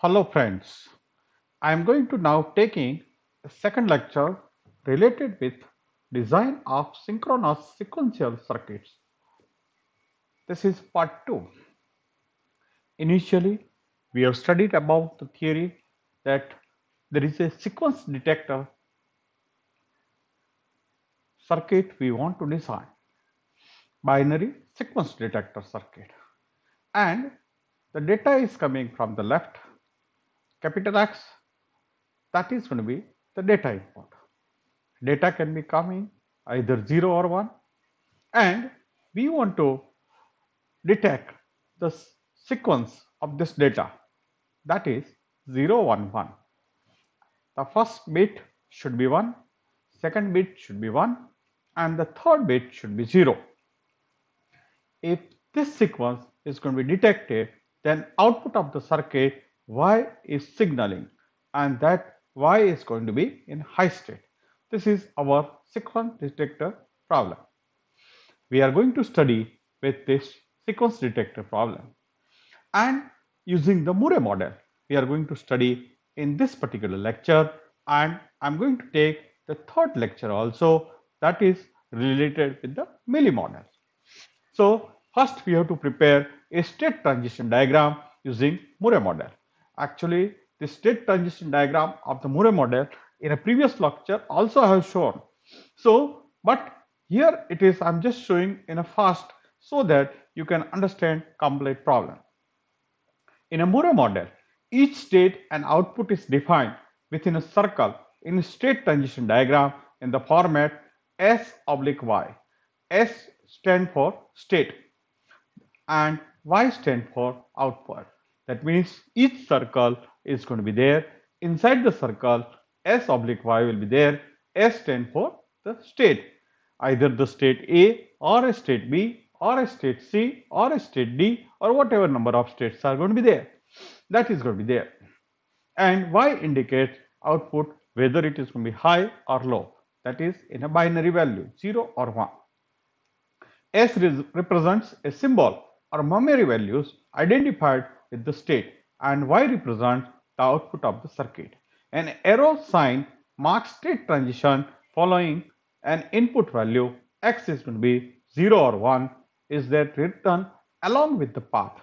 Hello friends, I am going to now taking a second lecture related with design of synchronous sequential circuits. This is part 2. Initially, we have studied about the theory that there is a sequence detector circuit we want to design, binary sequence detector circuit, and the data is coming from the left, capital X, that is going to be the data input. Data can be coming either 0 or 1, and we want to detect the sequence of this data, that is 0 1 1. The first bit should be 1, second bit should be 1, and the third bit should be 0. If this sequence is going to be detected, then output of the circuit Y is signaling, and that Y is going to be in high state. This is our sequence detector problem. We are going to study with this sequence detector problem, and using the Murray model we are going to study in this particular lecture, and I'm going to take the third lecture also, that is related with the Milli model. So first we have to prepare a state transition diagram using Murray model. Actually, the state transition diagram of the Murray model in a previous lecture also I have shown. So, but here it is, I'm just showing in a fast so that you can understand complete problem. In a Murray model, each state and output is defined within a circle in a state transition diagram in the format S oblique Y. S stand for state and Y stand for output. That means each circle is going to be there. Inside the circle, S oblique Y will be there. S stand for the state, either the state A or a state B or a state C or a state D or whatever number of states are going to be there. That is going to be there. And Y indicates output whether it is going to be high or low. That is in a binary value 0 or 1. S represents a symbol or memory values identified with the state, and Y represents the output of the circuit. An arrow sign marks state transition following an input value. X is going to be 0 or 1 is that written along with the path.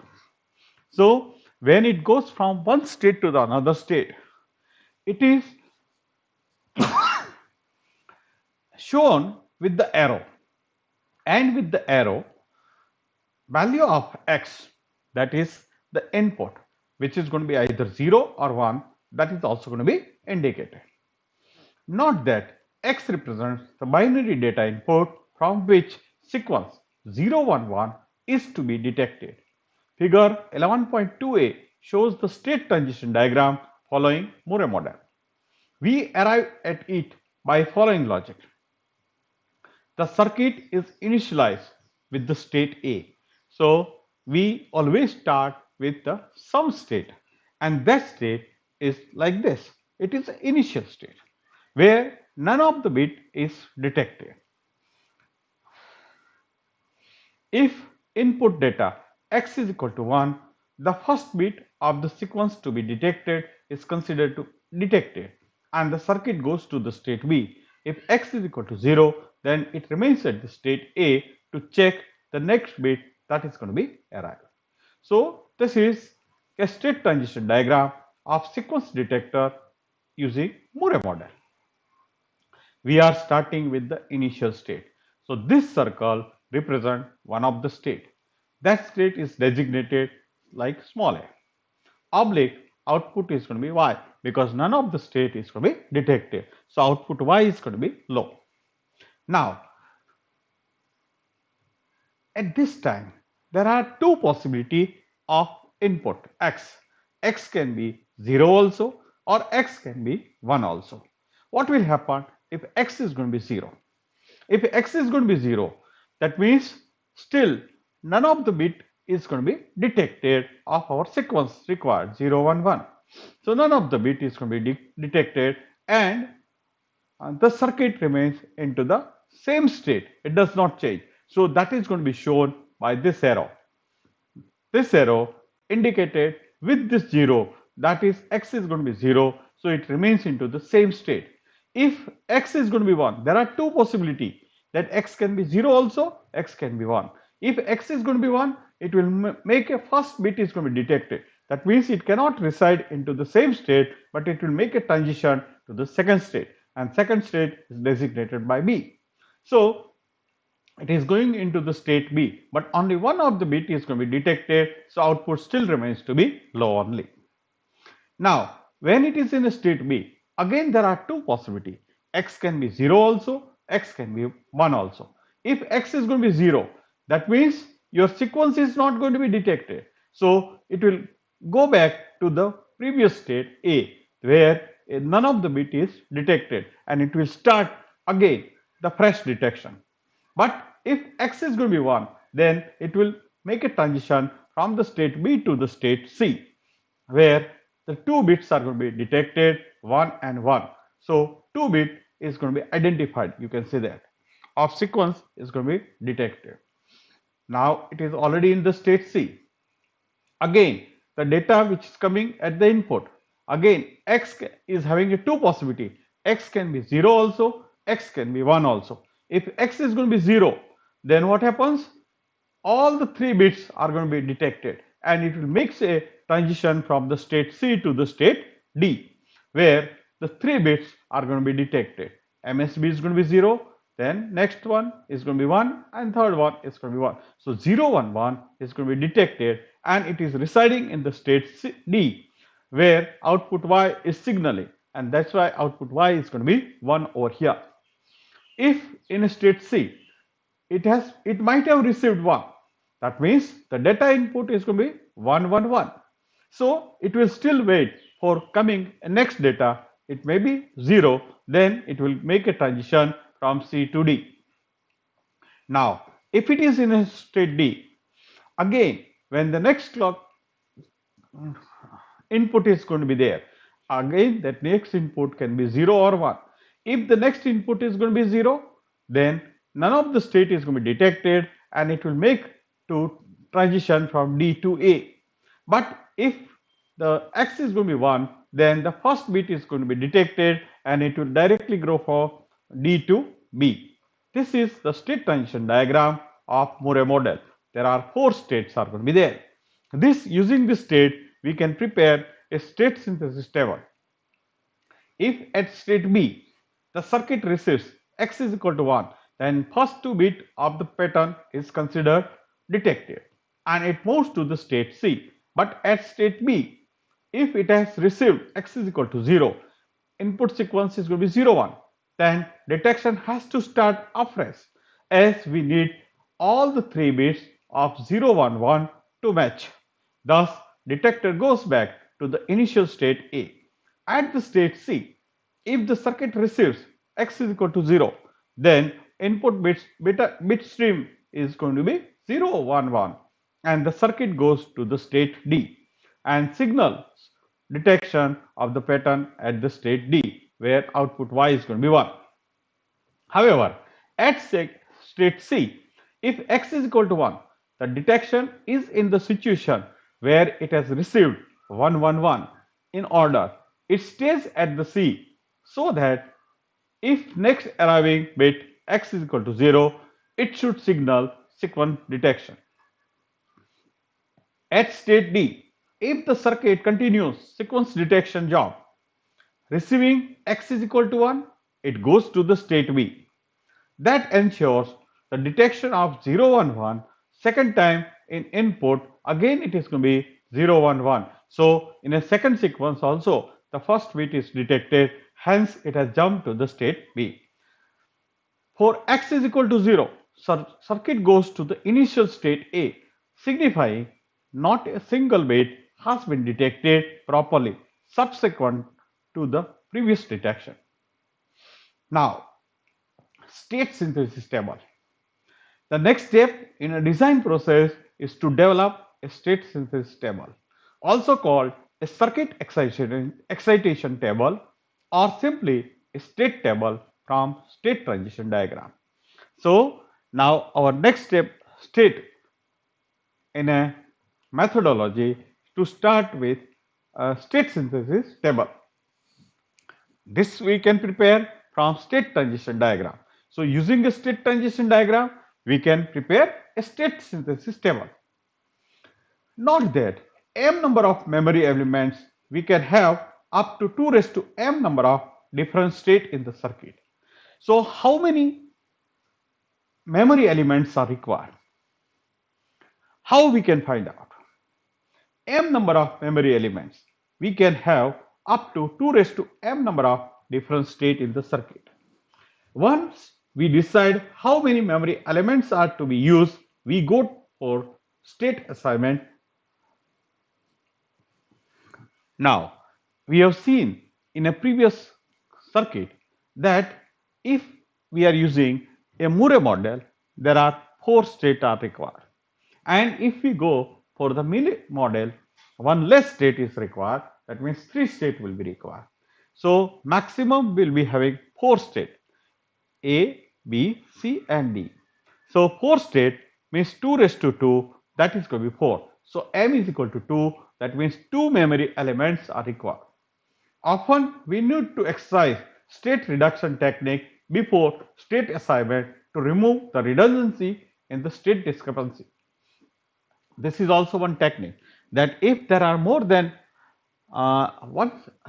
So when it goes from one state to the another state, it is shown with the arrow, and with the arrow value of x, that is the input, which is going to be either 0 or 1, that is also going to be indicated. Note that x represents the binary data input from which sequence 011 is to be detected. Figure 11.2a shows the state transition diagram following Murray model. We arrive at it by following logic. The circuit is initialized with the state A. So we always start with the some state, and that state is like this. It is the initial state where none of the bit is detected. If input data x is equal to 1, the first bit of the sequence to be detected is considered to detected, and the circuit goes to the state B. If x is equal to 0, then it remains at the state A to check the next bit that is going to be arrived. So this is a state transition diagram of sequence detector using Murray model. We are starting with the initial state. So this circle represents one of the state. That state is designated like small a. Oblique output is going to be y because none of the state is going to be detected. So output y is going to be low. Now at this time there are two possibility of input x. X can be 0 also, or x can be 1 also. What will happen if x is going to be 0? If x is going to be 0, that means still none of the bit is going to be detected of our sequence required 0 1 1. So none of the bit is going to be detected, and the circuit remains into the same state. It does not change. So that is going to be shown by this arrow. This arrow indicated with this 0 that is x is going to be 0, so it remains into the same state. If x is going to be 1, there are two possibilities, that x can be 0 also, x can be 1. If x is going to be 1, it will make a first bit is going to be detected. That means it cannot reside into the same state, but it will make a transition to the second state, and second state is designated by b. So it is going into the state B, but only one of the bit is going to be detected, so output still remains to be low only. Now, when it is in a state B, again there are two possibilities. X can be 0 also, X can be 1 also. If X is going to be 0, that means your sequence is not going to be detected. So it will go back to the previous state A, where none of the bit is detected, and it will start again the fresh detection. But if x is going to be 1, then it will make a transition from the state B to the state C, where the two bits are going to be detected, 1 and 1. So 2 bit is going to be identified, you can say that, of sequence is going to be detected. Now it is already in the state C. Again, the data which is coming at the input, again x is having a two possibility. X can be 0 also, x can be 1 also. If x is going to be 0, then what happens? All the three bits are going to be detected, and it will make a transition from the state C to the state D, where the three bits are going to be detected. MSB is going to be 0, then next one is going to be 1, and third one is going to be 1. So 0, 1, 1 is going to be detected, and it is residing in the state D, where output Y is signaling, and that's why output Y is going to be 1 over here. If in state C, it might have received 1, that means the data input is going to be 1, 1, 1. So it will still wait for coming next data. It may be 0, then it will make a transition from C to D. Now if it is in a state D, again when the next clock input is going to be there, again that next input can be 0 or 1. If the next input is going to be 0, then none of the state is going to be detected, and it will make to transition from D to A. But if the x is going to be 1, then the first bit is going to be detected, and it will directly go from D to B. This is the state transition diagram of Moore model. There are 4 states are going to be there. Using this state, we can prepare a state synthesis table. If at state B, the circuit receives x is equal to 1, then first 2 bit of the pattern is considered detected, and it moves to the state C. But at state B, if it has received x is equal to 0, input sequence is going to be 0, 1, then detection has to start afresh, as we need all the 3 bits of 0, 1, 1 to match. Thus, detector goes back to the initial state A. At the state C, if the circuit receives x is equal to 0, then input bit stream is going to be 0, 1, 1, and the circuit goes to the state D and signals detection of the pattern at the state D, where output Y is going to be 1. However, at state C, if x is equal to 1, the detection is in the situation where it has received 1, 1, 1 in order. It stays at the C, so that if next arriving bit x is equal to 0, it should signal sequence detection. At state D, if the circuit continues sequence detection job, receiving x is equal to 1, it goes to the state B. That ensures the detection of 0, 1, 1. Second time in input, again it is going to be 0, 1, 1. So in a second sequence also, the first bit is detected, hence it has jumped to the state B. For x is equal to 0, circuit goes to the initial state A, signifying not a single bit has been detected properly subsequent to the previous detection. Now, state synthesis table. The next step in a design process is to develop a state synthesis table, also called a circuit excitation table, or simply a state table from state transition diagram. So now our next state in a methodology to start with state synthesis table. This we can prepare from state transition diagram. So using a state transition diagram, we can prepare a state synthesis table. Note that m number of memory elements we can have up to 2 raised to m number of different state in the circuit. So how many memory elements are required? How we can find out? M number of memory elements we can have up to 2 raised to m number of different state in the circuit. Once we decide how many memory elements are to be used, we go for state assignment. Now, we have seen in a previous circuit that if we are using a Moore model, there are 4 states are required. And if we go for the Milli model, one less state is required. That means 3 states will be required. So maximum will be having 4 states: A, B, C, and D. So 4 state means 2 raised to 2, that is going to be 4. So M is equal to 2, that means 2 memory elements are required. Often we need to exercise state reduction technique before state assignment to remove the redundancy in the state discrepancy. This is also one technique, that if there are more than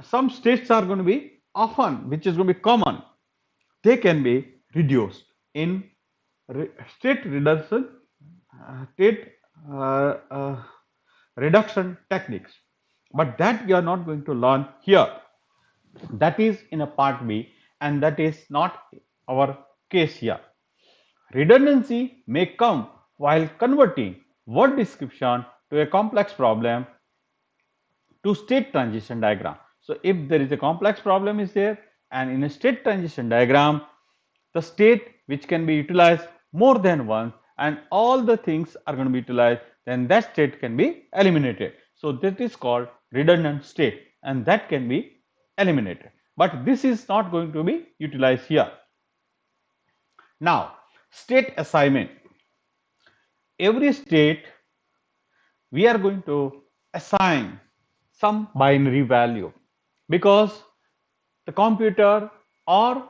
some states are going to be often, which is going to be common, they can be reduced in state reduction state reduction techniques, but that we are not going to learn here. That is in a part B, and that is not our case here. Redundancy may come while converting word description to a complex problem to state transition diagram. So if there is a complex problem is there, and in a state transition diagram, the state which can be utilized more than once and all the things are going to be utilized, then that state can be eliminated. So that is called redundant state, and that can be eliminated. But this is not going to be utilized here. Now, state assignment. Every state we are going to assign some binary value, because the computer or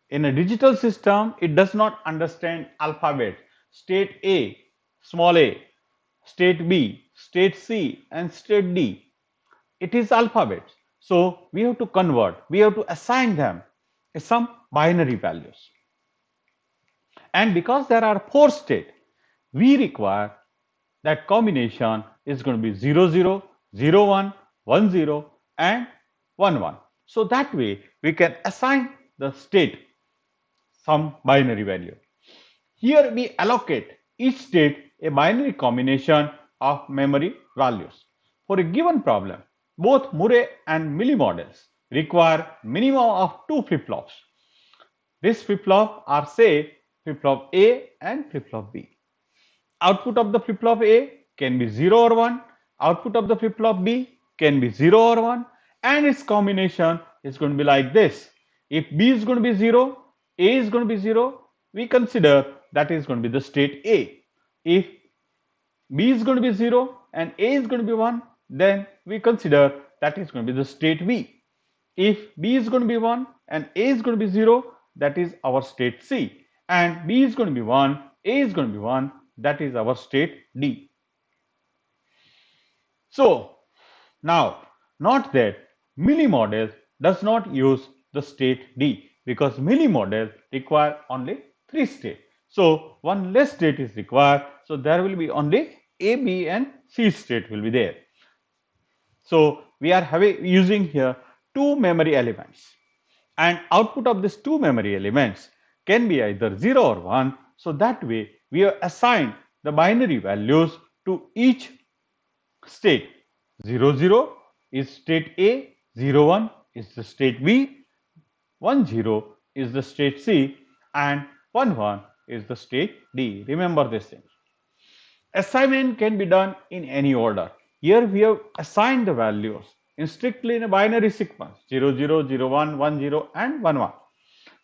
in a digital system, it does not understand alphabet. State A, small a, state B, state C, and state D. It is alphabets. So we have to convert, we have to assign them some binary values. And because there are 4 states, we require that combination is going to be 0, 0, 0, 1, 1, 0, and 1, 1. So that way we can assign the state some binary value. Here we allocate each state a binary combination of memory values. For a given problem, both Moore and Milli models require minimum of 2 flip-flops. This flip-flop are, say, flip-flop A and flip-flop B. Output of the flip-flop A can be 0 or 1, output of the flip-flop B can be 0 or 1, and its combination is going to be like this. If B is going to be 0, A is going to be 0, we consider that is going to be the state A. If B is going to be 0 and A is going to be 1, then we consider that is going to be the state B. If B is going to be 1 and A is going to be 0, that is our state C. And B is going to be 1, A is going to be 1, that is our state D. So now, note that Milli model does not use the state D, because Milli model require only 3 states. So one less state is required. So there will be only A, B, and C state will be there. So we are using here 2 memory elements, and output of these 2 memory elements can be either 0 or 1. So that way we have assigned the binary values to each state. 0, 0 is state A, 0, 1 is the state B, 1, 0 is the state C, and 1, 1 is the state D. Remember this thing. Assignment can be done in any order. Here we have assigned the values strictly in a binary sequence: 0, 0, 0, 1, 1, 0, and 1, 1.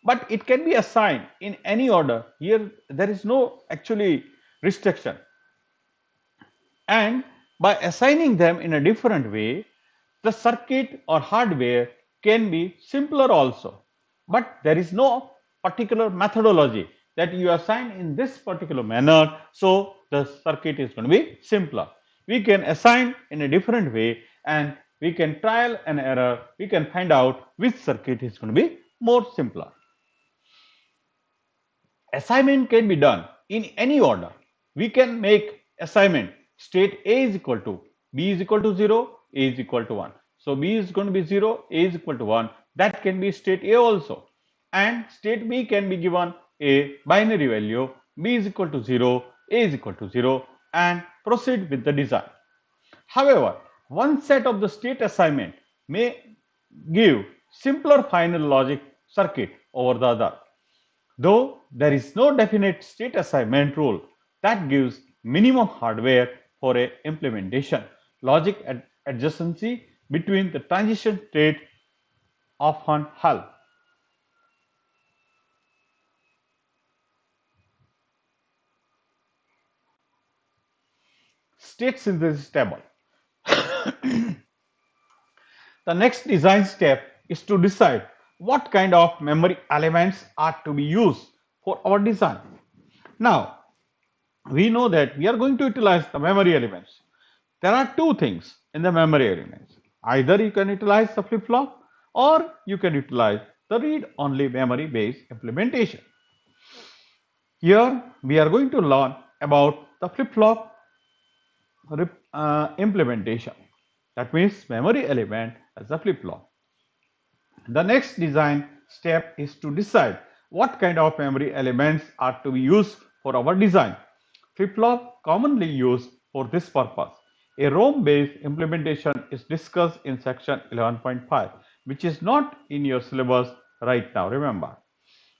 But it can be assigned in any order. Here there is no actually restriction. And by assigning them in a different way, The circuit or hardware can be simpler also, but there is no particular methodology that you assign in this particular manner, so the circuit is going to be simpler. We can assign in a different way and we can trial and error, we can find out which circuit is going to be more simpler. Assignment can be done in any order. We can make assignment state A is equal to B is equal to 0, A is equal to 1. So B is going to be 0, A is equal to 1. That can be state A also. And state B can be given a binary value B is equal to 0, A is equal to 0 and proceed with the design. However, one set of the state assignment may give simpler final logic circuit over the other. Though there is no definite state assignment rule that gives minimum hardware for a implementation, logic adjacency between the transition state often help. State synthesis table. The next design step is to decide what kind of memory elements are to be used for our design. Now, we know that we are going to utilize the memory elements. There are two things in the memory elements. Either you can utilize the flip-flop or you can utilize the read-only memory-based implementation. Here we are going to learn about the flip-flop implementation. That means memory element as a flip-flop. The next design step is to decide what kind of memory elements are to be used for our design. Flip-flop commonly used for this purpose. A ROM-based implementation is discussed in section 11.5, which is not in your syllabus right now, remember.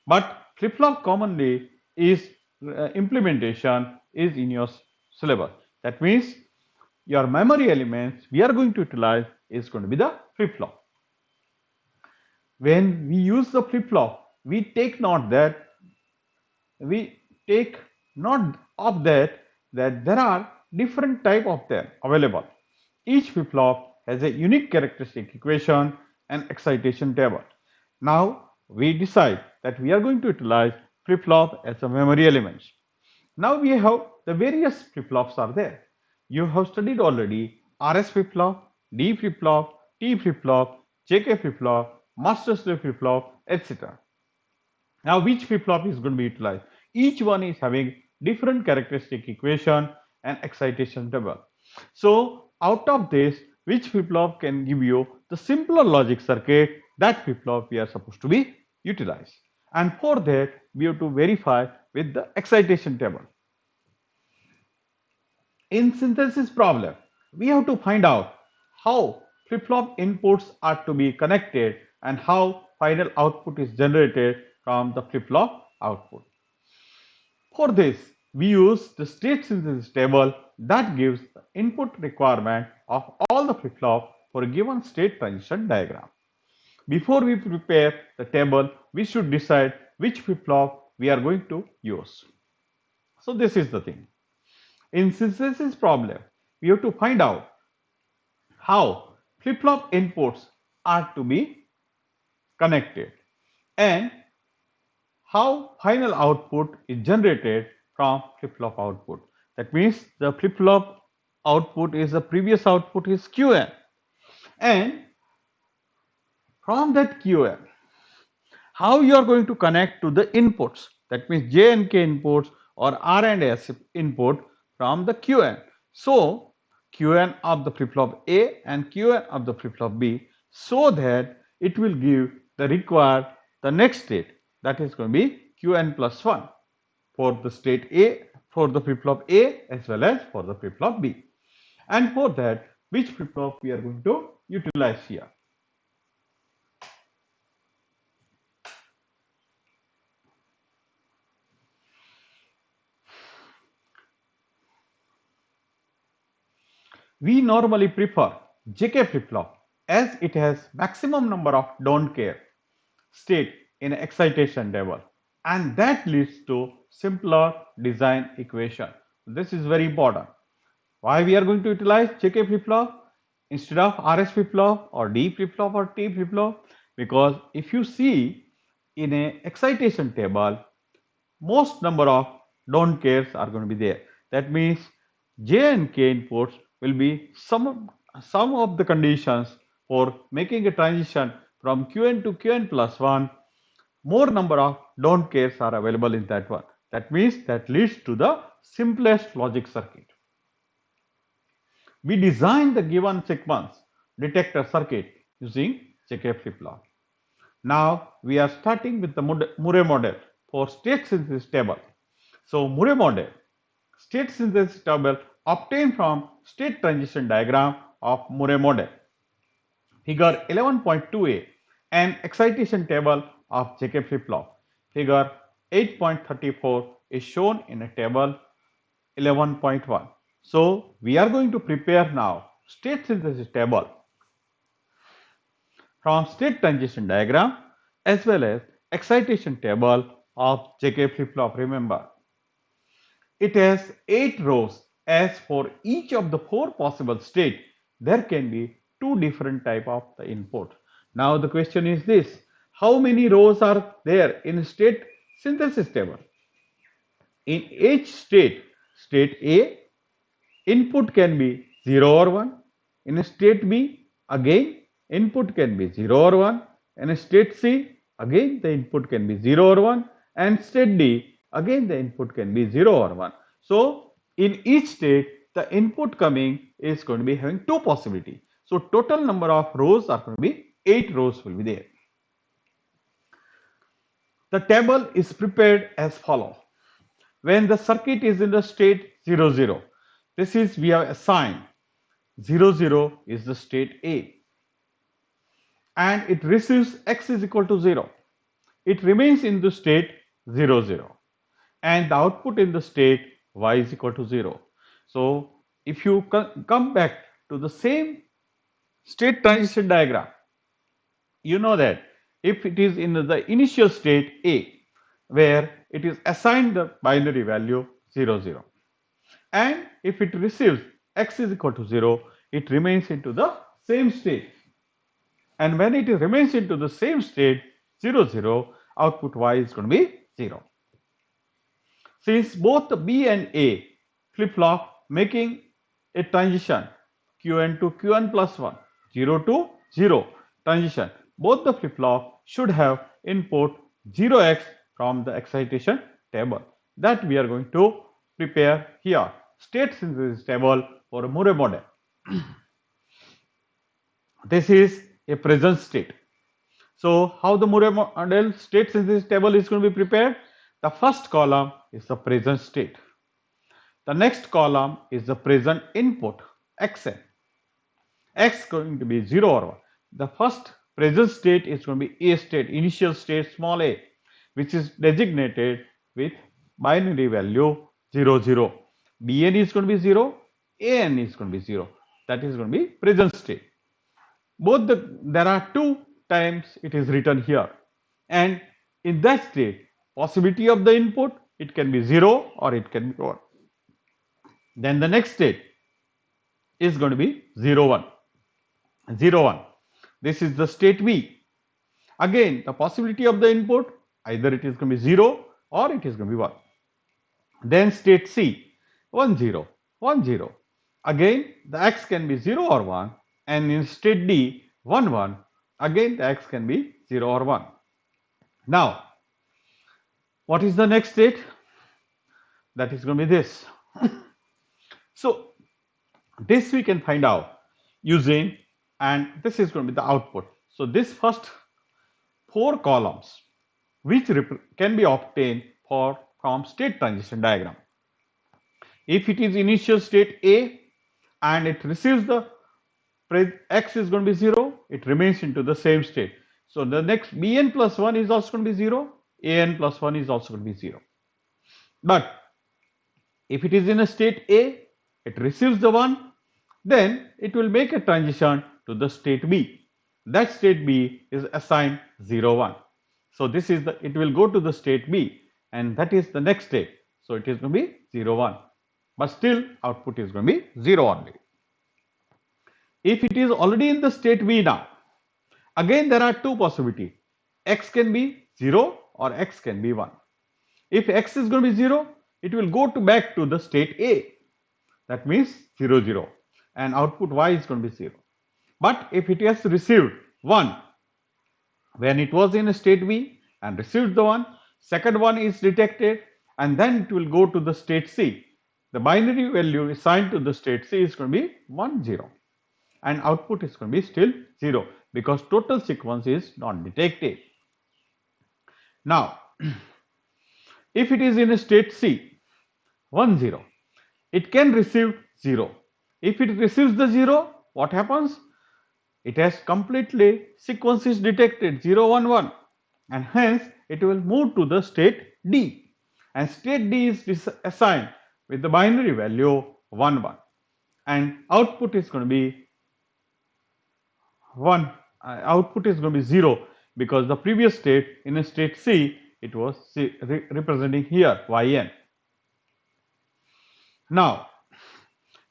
But flip-flop commonly is implementation is in your syllabus. That means your memory elements we are going to utilize is going to be the flip-flop. When we use the flip-flop, we take note that there are different type of them available. Each flip-flop has a unique characteristic equation and excitation table. Now we decide that we are going to utilize flip-flop as a memory element. Now we have the various flip-flops are there. You have studied already RS flip-flop, D flip-flop, T flip-flop, JK flip-flop, master slave flip-flop, etc. Now which flip-flop is going to be utilized? Each one is having different characteristic equation and excitation table. So out of this, which flip-flop can give you the simpler logic circuit, that flip-flop we are supposed to be utilized. And for that, we have to verify with the excitation table. In synthesis problem, we have to find out how flip-flop inputs are to be connected and how final output is generated from the flip-flop output. For this, we use the state synthesis table that gives the input requirement of all the flip-flop for a given state transition diagram. Before we prepare the table, we should decide which flip-flop we are going to use. So this is the thing. In synthesis problem, we have to find out how flip-flop inputs are to be connected and how final output is generated from flip-flop output. That means the flip-flop output is the previous output is Qn, and from that Qn, how you are going to connect to the inputs, that means J and K inputs or R and S input from the Qn. So Qn of the flip-flop A and Qn of the flip-flop B, so that it will give the required the next state, that is going to be Qn plus 1 for the state A, for the flip-flop A as well as for the flip-flop B. And for that, which flip-flop we are going to utilize here? We normally prefer JK flip-flop as it has maximum number of don't care state in excitation table, and that leads to simpler design equation. This is very important. Why we are going to utilize JK flip-flop? instead of RS flip-flop or D flip-flop or T flip-flop, because if you see in a excitation table, most number of don't cares are going to be there. That means J and K inputs will be some of the conditions for making a transition from Qn to Qn plus 1. More number of don't cares are available in that one. That means that leads to the simplest logic circuit. We design the given sequence detector circuit using JK flip-flop. Now we are starting with the Murray model for state synthesis table. So Murray model, state synthesis table obtained from state transition diagram of Murray model. Figure 11.2a, an excitation table of JK flip-flop. Figure 8.34 is shown in a table 11.1. So we are going to prepare now state synthesis table from state transition diagram as well as excitation table of JK flip-flop. Remember, it has 8 rows. As for each of the 4 possible states, there can be 2 different type of the input. Now the question is this: how many rows are there in state synthesis table? In each state, state A, input can be 0 or 1. In state B, again input can be 0 or 1. In state C, again the input can be 0 or 1. And state D, again the input can be 0 or 1. So in each state, the input coming is going to be having 2 possibilities. So total number of rows are going to be 8 rows will be there. The table is prepared as follows. When the circuit is in the state 0, 0, this is we have assigned 0, 0 is the state A, and it receives x is equal to 0. It remains in the state 0, 0, and the output in the state y is equal to 0. So if you come back to the same state transition diagram, you know that if it is in the initial state A, where it is assigned the binary value 0, 0, and if it receives x is equal to 0, it remains into the same state, and when it remains into the same state 0, 0, output y is going to be 0. Since both the B and A flip-flop making a transition Qn to Qn plus 1, 0 to 0 transition, both the flip-flop should have input 0x from the excitation table. That we are going to prepare here, state synthesis table for a Murray model. This is a present state. So how the Murray model state synthesis table is going to be prepared? The first column is the present state. The next column is the present input xn. X going to be 0 or 1. The first present state is going to be A state, initial state small a, which is designated with binary value 0, 0. Bn is going to be 0, An is going to be 0. That is going to be present state. There are 2 times it is written here, and in that state, possibility of the input, it can be 0 or it can be 1. Then the next state is going to be 0, 1. 0, 1. This is the state B. Again, the possibility of the input, either it is going to be 0 or it is going to be 1. Then state C, 1, 0, 1, 0. Again, the x can be 0 or 1, and in state D, 1, 1. Again, the x can be 0 or 1. Now, what is the next state? That is going to be this. So, this we can find out using, and this is going to be the output. So, this first 4 columns which can be obtained from state transition diagram. If it is initial state A and it receives the x is going to be 0, it remains into the same state. So the next Bn plus 1 is also going to be 0, An plus 1 is also going to be 0. But if it is in a state A, it receives the 1, then it will make a transition to the state B. That state B is assigned 0, 1. So this is it will go to the state B, and that is the next state. So it is going to be 0, 1. But still output is going to be 0 only. If it is already in the state V now, again there are two possibilities. X can be 0 or X can be 1. If X is going to be 0, it will go back to the state A. That means 0 0, and output Y is going to be 0. But if it has received 1 when it was in a state V and received the 1, second one is detected, and then it will go to the state C. The binary value assigned to the state C is going to be 1 0, and output is going to be still 0 because total sequence is not detected. Now, if it is in a state C, 1 0, it can receive 0. If it receives the 0, what happens? It has completely sequence is detected 0 1 1, and hence it will move to the state D, and state D is assigned with the binary value 1 1, and output is going to be 1, output is going to be 0 because the previous state in a state C it was representing here Yn. Now,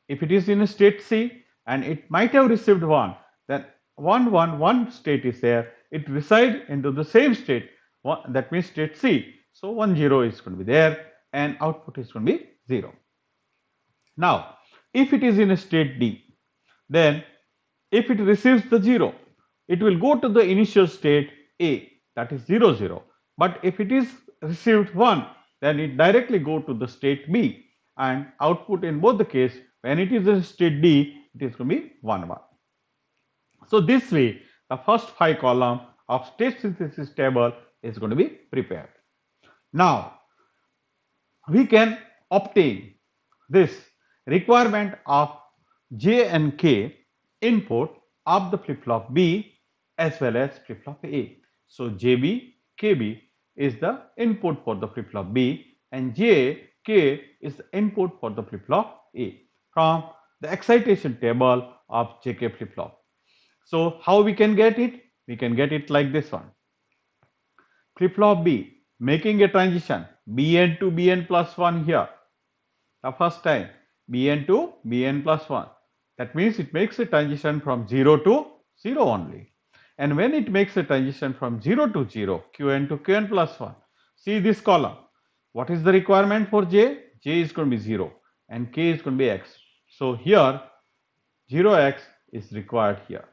if it is in a state C and it might have received 1, then 1 1 1 state is there, it resides into the same state, that means state C. So 1 0 is going to be there and output is going to be 0. Now, if it is in a state D, then if it receives the 0, it will go to the initial state A, that is 0 0. But if it is received 1, then it directly go to the state B, and output in both the case, when it is in state D, it is going to be 1 1. So this way, the first 5 column of state synthesis table is going to be prepared. Now, we can obtain this requirement of J and K input of the flip-flop B as well as flip-flop A. So JB, KB is the input for the flip-flop B, and J, K is the input for the flip-flop A from the excitation table of JK flip-flop. So how we can get it? We can get it like this one. Flip-flop B making a transition Bn to Bn plus 1 here. The first time Bn to Bn plus 1. That means it makes a transition from 0 to 0 only. And when it makes a transition from 0 to 0, Qn to Qn plus 1, see this column. What is the requirement for J? J is going to be 0 and K is going to be X. So here 0x is required here.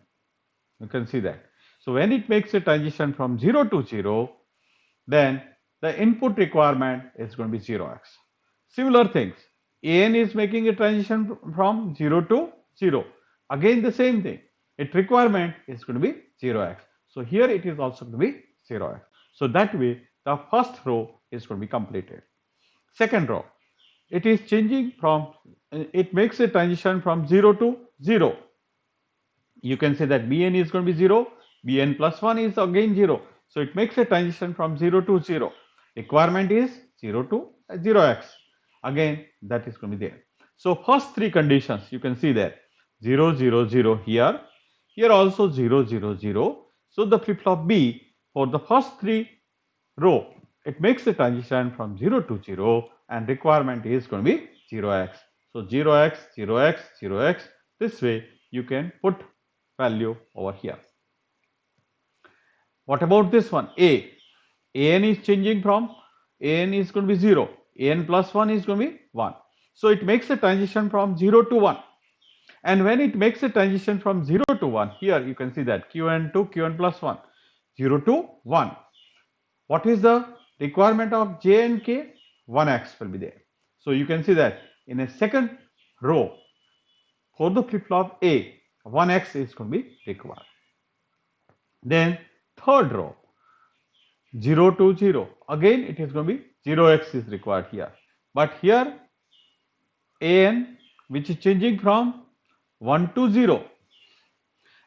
You can see that. So when it makes a transition from 0 to 0, then the input requirement is going to be 0x. Similar things, An is making a transition from 0 to 0. Again the same thing. Its requirement is going to be 0x. So here it is also going to be 0x. So that way the first row is going to be completed. Second row, it is changing from, it makes a transition from 0 to 0. You can say that Bn is going to be 0, Bn plus 1 is again 0. So it makes a transition from 0 to 0. Requirement is 0 to 0x. Again that is going to be there. So first 3 conditions you can see there, 0 0 0 here, here also 0 0 0. So the flip-flop B for the first 3 row, it makes a transition from 0 to 0 and requirement is going to be 0x. So 0x, 0x, 0x. This way you can put value over here. What about this one? A. An is changing from, An is going to be 0. An plus 1 is going to be 1. So it makes a transition from 0 to 1. And when it makes a transition from 0 to 1, here you can see that Qn to Qn plus 1, 0 to 1. What is the requirement of J and K? 1x will be there. So you can see that in a second row for the flip-flop A, 1x is going to be required. Then third row, 0 to 0, again it is going to be 0x is required here. But here An, which is changing from 1 to 0,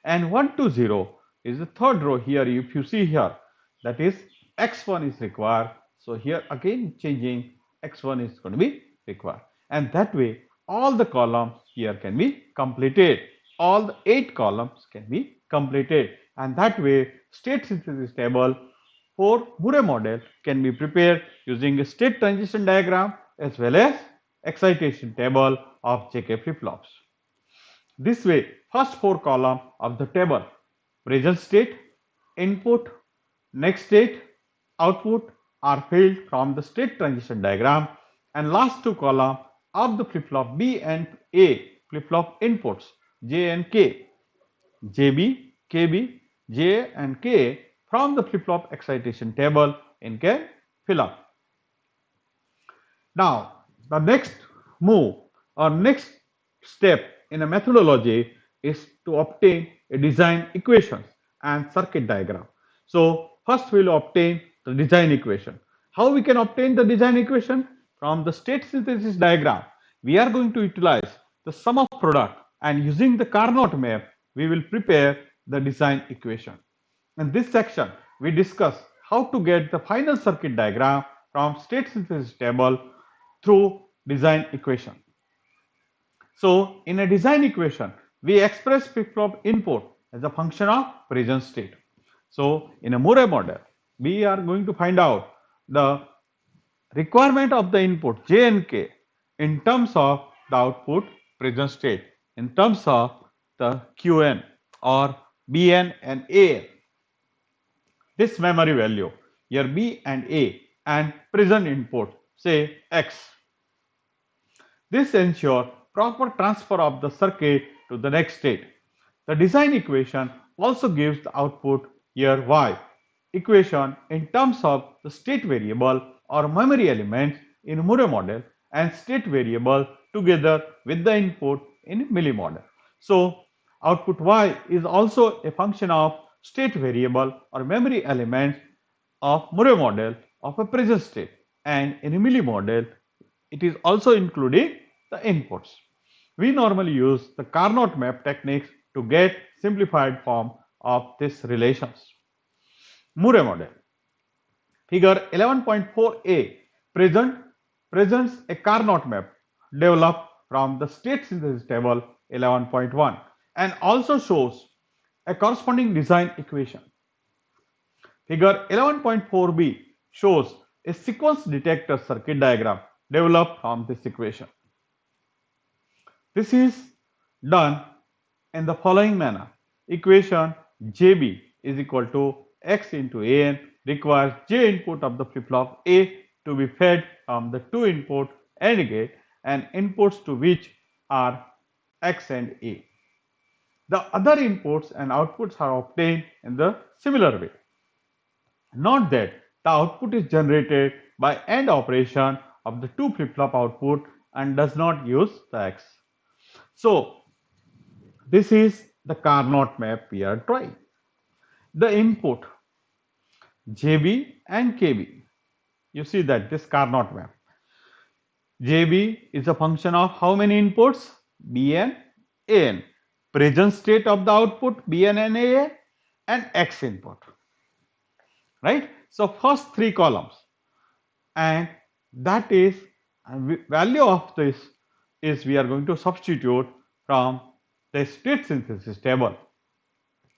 and 1 to 0 is the third row here. If you see here, that is x1 is required. So here again changing, x1 is going to be required, and that way all the columns here can be completed. All the 8 columns can be completed, and that way state synthesis table for Murray model can be prepared using a state transition diagram as well as excitation table of JK flip-flops. This way, first four columns of the table, present state, input, next state, output, are filled from the state transition diagram, and last two columns of the flip-flop B and A flip-flop inputs J and K, JB, KB, J and K from the flip-flop excitation table in can fill up. Now, the next move or next step in a methodology is to obtain a design equation and circuit diagram. So, first we will obtain the design equation. How we can obtain the design equation? From the state synthesis diagram, we are going to utilize the sum of product, and using the Carnot map, we will prepare the design equation. In this section, we discuss how to get the final circuit diagram from state synthesis table through design equation. So, in a design equation, we express flip-flop input as a function of present state. So, in a Murray model, we are going to find out the requirement of the input J and K in terms of the output present state, in terms of the Qn or Bn and An. This memory value, here B and A, and present input, say X. This ensures proper transfer of the circuit to the next state. The design equation also gives the output here Y equation in terms of the state variable or memory elements in Murray model and state variable together with the input in Mealy model. So, output Y is also a function of state variable or memory elements of Murray model of a present state, and in a Mealy model it is also including the inputs. We normally use the Carnot map techniques to get simplified form of these relations. Murray model. Figure 11.4a presents a Carnot map developed from the state synthesis table 11.1 and also shows a corresponding design equation. Figure 11.4b shows a sequence detector circuit diagram developed from this equation. This is done in the following manner. Equation JB is equal to X into An requires J input of the flip-flop A to be fed from the two input AND gate and inputs to which are X and A. The other inputs and outputs are obtained in the similar way. Note that the output is generated by AND operation of the two flip-flop output and does not use the X. So, this is the Carnot map we are trying. The input JB and KB. You see that this Carnot map. JB is a function of how many inputs? Bn, An. Present state of the output Bn and An and X input. Right? So, first three columns, and that is value of this is we are going to substitute from the state synthesis table.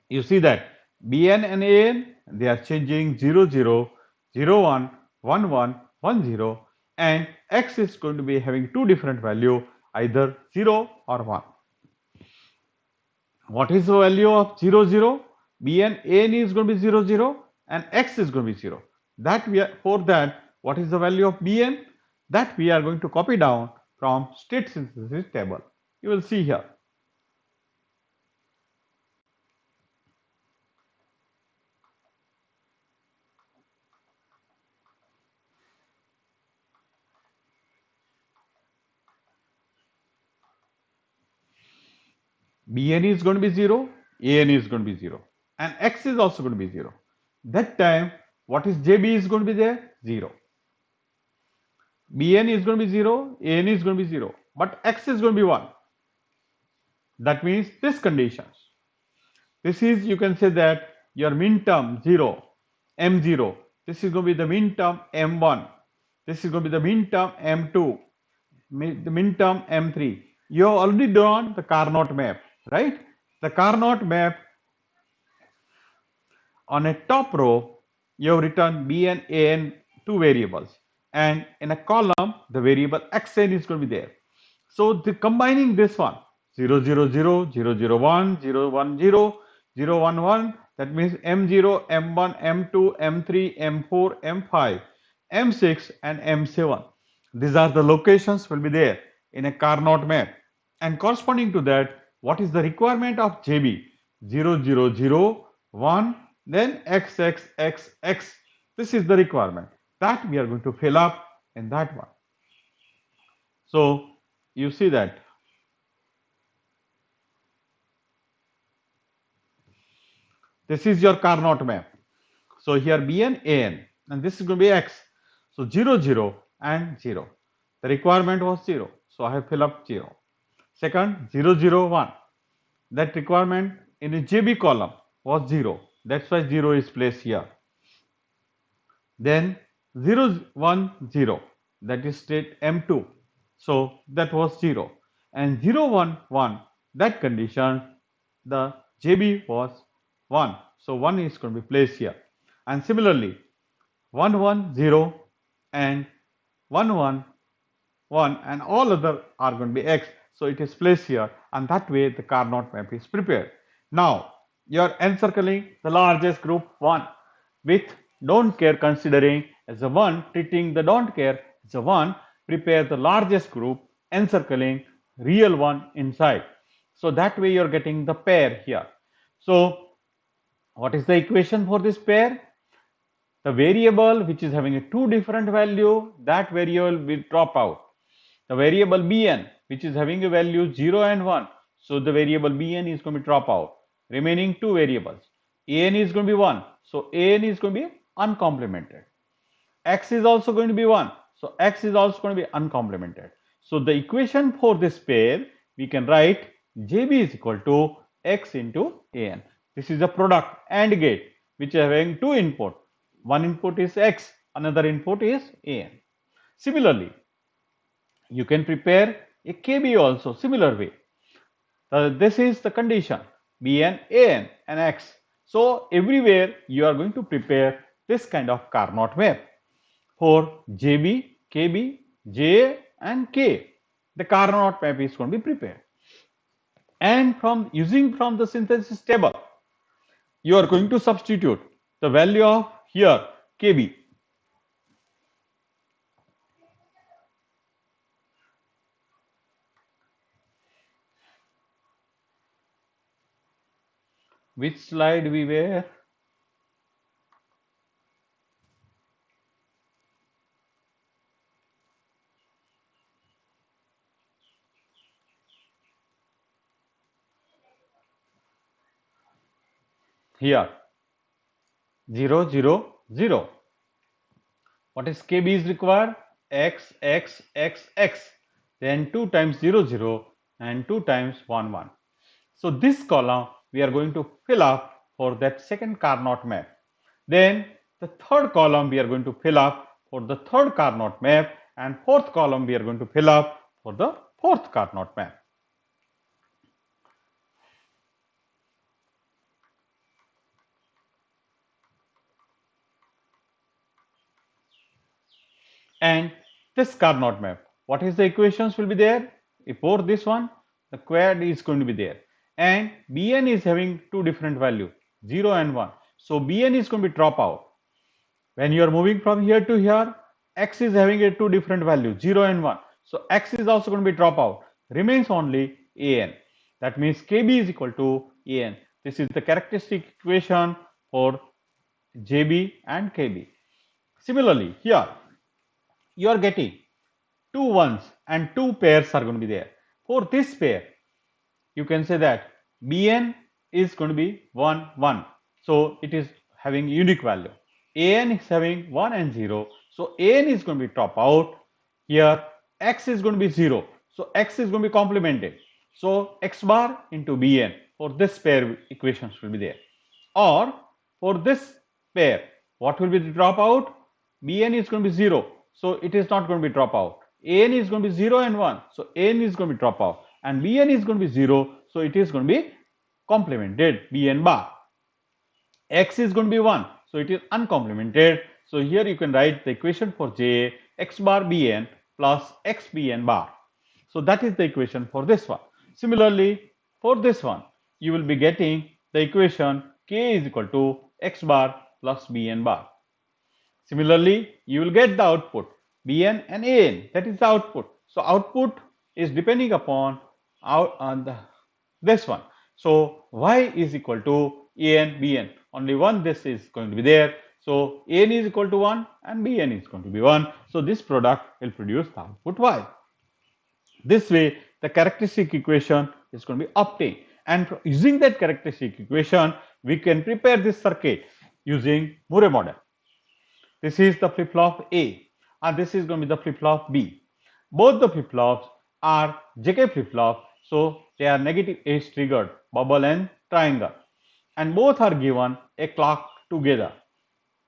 You see that Bn and An, they are changing 0, 0, 0, 1, 1, 1, 1, 0, and X is going to be having two different value, either 0 or 1. What is the value of 0, 0? Bn, An is going to be 0, 0 and X is going to be 0. That we are, for that, what is the value of Bn? That we are going to copy down from state synthesis table. You will see here. Bn is going to be 0, An is going to be 0, and X is also going to be 0. That time, what is JB is going to be there? 0. Bn is going to be 0, An is going to be 0, but X is going to be 1. That means this conditions. This is, you can say that your min term 0, M0. This is going to be the min term M1. This is going to be the min term M2, the min term M3. You have already drawn the Carnot map, right? The Carnot map, on a top row, you have written B and An two variables, and in a column, the variable Xn is going to be there. So, combining this one, 0, 0, 0, 0, 0, 1, 0, 1, 0, 0, 1, 1. That means M0, M1, M2, M3, M4, M5, M6 and M7. These are the locations will be there in a Carnot map. And corresponding to that, what is the requirement of JB? 0, 0, 0, 1, then X, X, X, X. This is the requirement that we are going to fill up in that one. So you see that this is your Carnot map. So here Bn, An, and this is going to be X. So 0, 0 and 0. The requirement was 0. So I have filled up 0. Second, 0, 0, 1. That requirement in the JB column was 0. That's why 0 is placed here. Then 0, 1, 0. That is state M2. So that was 0. And 0, 1, 1. That condition, the JB was 1. So 1 is going to be placed here. And similarly, 1, 1, 0 and 1, 1, 1 and all other are going to be X. So it is placed here, and that way the Carnot map is prepared. Now you are encircling the largest group 1 with don't care considering as a 1, treating the don't care as a 1, prepare the largest group encircling real 1 inside. So that way you are getting the pair here. So what is the equation for this pair? The variable which is having a two different value, that variable will drop out. The variable Bn which is having a value 0 and 1, so the variable Bn is going to drop out. Remaining two variables, An is going to be 1, so An is going to be uncomplemented. X is also going to be 1, so X is also going to be uncomplemented. So the equation for this pair, we can write JB is equal to X into An. This is a product AND gate which is having two input. One input is X, another input is An. Similarly, you can prepare a KB also similar way. This is the condition Bn, An and X. So everywhere you are going to prepare this kind of Carnot map for JB, KB, JA and K. The Carnot map is going to be prepared. And from using from the synthesis table, you are going to substitute the value of here KB. Which slide we were? Here 0, 0, 0. What is KB is required? X, X, X, X. Then 2 times 0, 0 and 2 times 1, 1. So this column we are going to fill up for that second Carnot map. Then the third column we are going to fill up for the third Carnot map, and fourth column we are going to fill up for the fourth Carnot map. And this Carnot map, what is the equations will be there? For this one, the quad is going to be there, and Bn is having two different values, 0 and 1. So Bn is going to be drop out. When you are moving from here to here, X is having a two different values, 0 and 1. So X is also going to be drop out. Remains only An. That means KB is equal to An. This is the characteristic equation for JB and KB. Similarly, here you are getting two ones and two pairs are going to be there. For this pair, you can say that Bn is going to be 1, 1. So it is having unique value. An is having 1 and 0. So An is going to be drop out. Here X is going to be 0. So X is going to be complemented. So X bar into Bn for this pair equations will be there. Or for this pair, what will be the dropout? Bn is going to be 0. So it is not going to be drop out. An is going to be 0 and 1. So An is going to be drop out. And Bn is going to be 0. So it is going to be complemented Bn bar. X is going to be 1. So it is uncomplemented. So here you can write the equation for J, X bar Bn plus X Bn bar. So that is the equation for this one. Similarly, for this one, you will be getting the equation K is equal to X bar plus Bn bar. Similarly, you will get the output Bn and An, that is the output. So output is depending upon this one. So y is equal to An Bn. Only one this is going to be there. So An is equal to 1 and Bn is going to be 1. So this product will produce the output y. This way the characteristic equation is going to be obtained, and using that characteristic equation we can prepare this circuit using Moore model. This is the flip-flop A and this is going to be the flip-flop B. Both the flip-flops are JK flip-flop, so they are negative age triggered, bubble and triangle, and both are given a clock together,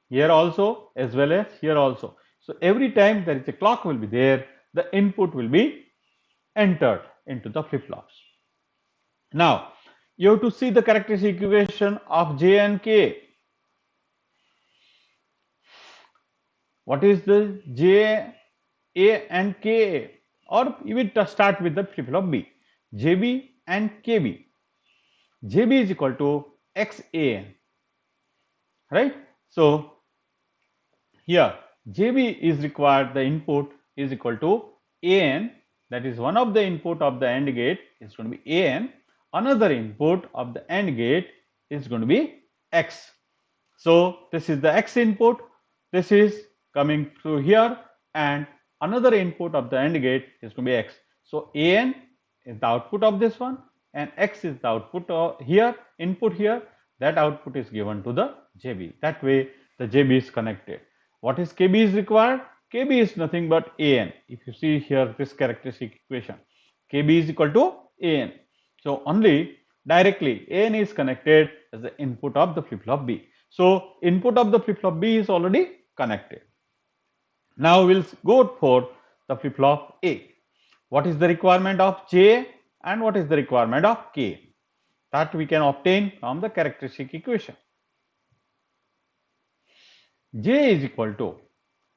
here also as well as here also. So every time there is a clock will be there, the input will be entered into the flip-flops. Now you have to see the characteristic equation of J and K. What is the J, A and K? Or you will start with the flip-flop B. JB and KB. JB is equal to XAN, right? So here JB is required, the input is equal to AN, that is one of the input of the AND gate is going to be AN, another input of the AND gate is going to be X. So this is the X input, this is coming through here, and another input of the AND gate is going to be X. So AN is the output of this one and X is the output of here, input here, that output is given to the JB. That way the JB is connected. What is KB is required? KB is nothing but AN. If you see here this characteristic equation, KB is equal to AN. So only directly AN is connected as the input of the flip-flop B. So input of the flip-flop B is already connected. Now we'll go for the flip-flop A. What is the requirement of J and what is the requirement of K? That we can obtain from the characteristic equation. J is equal to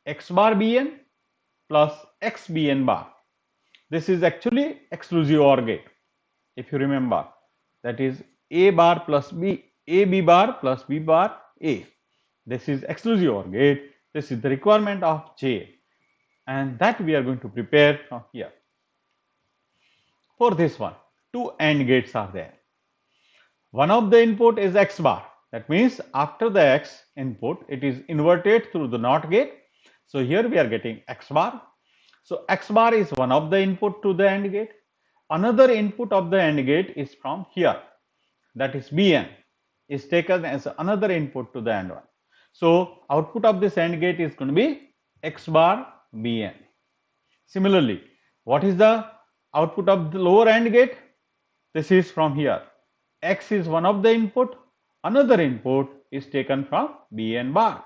X bar Bn plus X Bn bar. This is actually exclusive OR gate. If you remember, that is A bar plus B, AB bar plus B bar A. This is exclusive OR gate. This is the requirement of J, and that we are going to prepare from here. For this one, two AND gates are there. One of the input is X bar. That means after the X input, it is inverted through the NOT gate. So here we are getting X bar. So X bar is one of the input to the AND gate. Another input of the AND gate is from here. That is Bn is taken as another input to the AND one. So output of this AND gate is going to be X bar Bn. Similarly, what is the output of the lower AND gate? This is from here. X is one of the input. Another input is taken from Bn bar.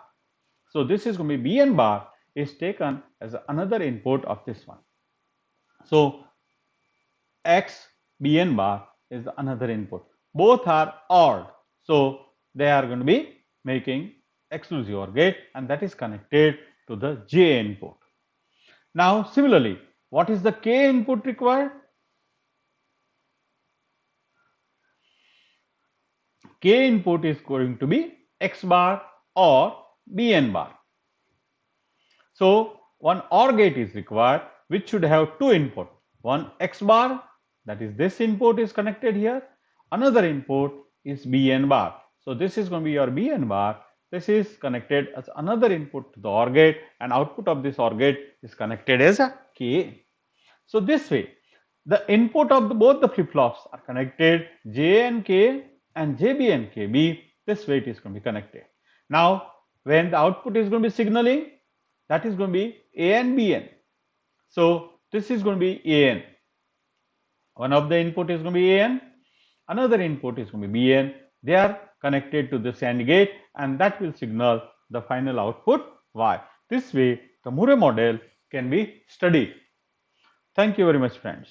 So this is going to be Bn bar is taken as another input of this one. So X Bn bar is another input. Both are OR. So they are going to be making exclusive OR gate, and that is connected to the J input. Now similarly, what is the K input required? K input is going to be X bar or Bn bar. So one OR gate is required which should have two input. One X bar, that is this input is connected here. Another input is Bn bar. So this is going to be your Bn bar. This is connected as another input to the OR gate, and output of this OR gate is connected as a K. So this way the input of both the flip-flops are connected, J and K and JB and KB. This way it is going to be connected. Now when the output is going to be signaling, that is going to be A and Bn. So this is going to be AN. One of the input is going to be AN, another input is going to be Bn. They are connected to this AND gate, and that will signal the final output Y. This way the Moore model can be studied. Thank you very much, friends.